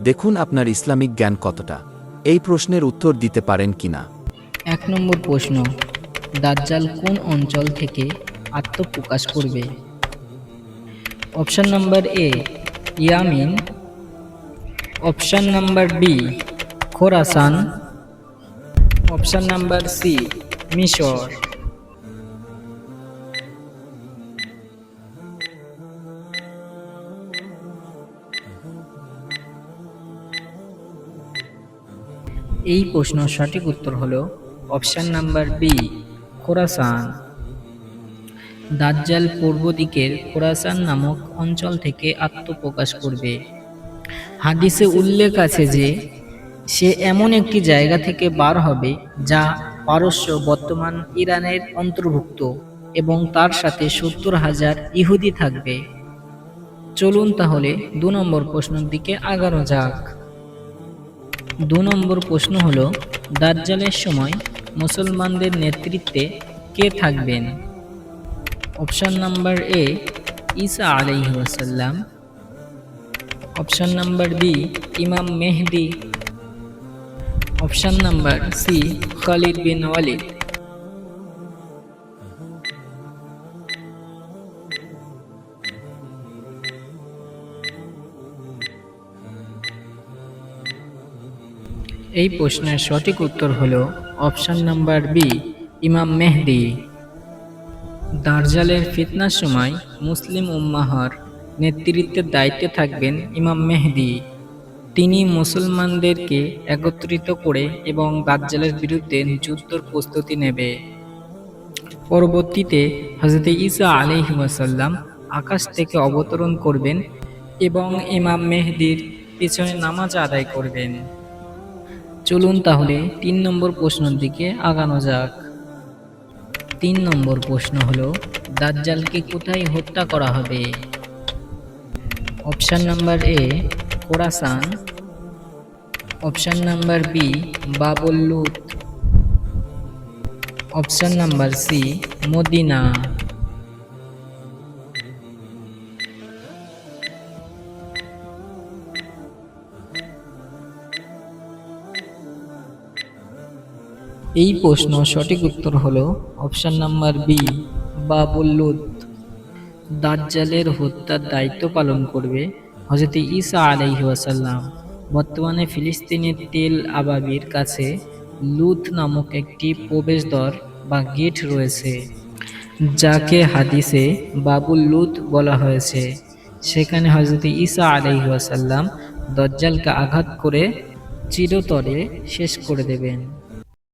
দেখুন আপনার ইসলামিক জ্ঞান কতটা। এই প্রশ্নের উত্তর দিতে পারেন কিনা। 1 নম্বর প্রশ্ন, দাজ্জাল কোন অঞ্চল থেকে আত্মপ্রকাশ করবে? Option number A Yemen, option number B Khorasan, option number C মিশর। এই প্রশ্নের সঠিক উত্তর হলো অপশন নাম্বার বি খোরাসান। দাজ্জাল পূর্ব দিকের খোরাসান নামক অঞ্চল থেকে আত্মপ্রকাশ করবে। হাদিসে উল্লেখ আছে যে সে এমন একটি জায়গা থেকে বার হবে যা পারস্য বর্তমান ইরানের অন্তর্ভুক্ত এবং তার সাথে 70,000 ইহুদি থাকবে। চলুন তাহলে 2 নম্বর প্রশ্নের দিকে আগানো যাক। 2 নম্বর প্রশ্ন হলো, দাজ্জালের সময় মুসলমানদের নেতৃত্বে কে থাকবেন? অপশন নাম্বার এ ঈসা আলাইহিস সালাম, option number B Imam Mahdi, option number C Khalid bin Walid. এই প্রশ্নের সঠিক উত্তর হলো option number B Imam Mehdi. দাজ্জালের ফিতনার সময় মুসলিম উম্মাহর নেতৃত্বের দায়িত্বে থাকবেন ইমাম মেহদি। তিনি মুসলমানদেরকে একত্রিত করে এবং দাজ্জালের বিরুদ্ধে যুদ্ধের প্রস্তুতি নেবে। পরবর্তীতে হযরত ঈসা আলাইহিস সালাম আকাশ থেকে অবতরণ করবেন এবং ইমাম মেহদির পিছনে নামাজ আদায় করবেন। চলুন তাহলে 3 নম্বর প্রশ্নের দিকে আগানো যাক। 3 নম্বর প্রশ্ন হলো, দাজ্জালকে কোথায় হত্যা করা হবে? Option number A Khorasan, option number B বাবুল লুত, অপশন নাম্বার সি মদিনা। এই প্রশ্ন সঠিক উত্তর হলো অপশন নাম্বার বি বাবুল লুত। দাজ্জালের হত্যার দায়িত্ব পালন করবে হযরত ঈসা আলাইহিস সালাম। বর্তমানে ফিলিস্তিনের তেল আবাবির কাছে লুত নামক একটি প্রবেশদ্বার বা গেট রয়েছে, যাকে হাদিসে বাবুল লুত বলা হয়েছে। সেখানে হযরত ঈসা আলাইহিস সালাম দাজ্জালকে আঘাত করে চিরতরে শেষ করে দেবেন।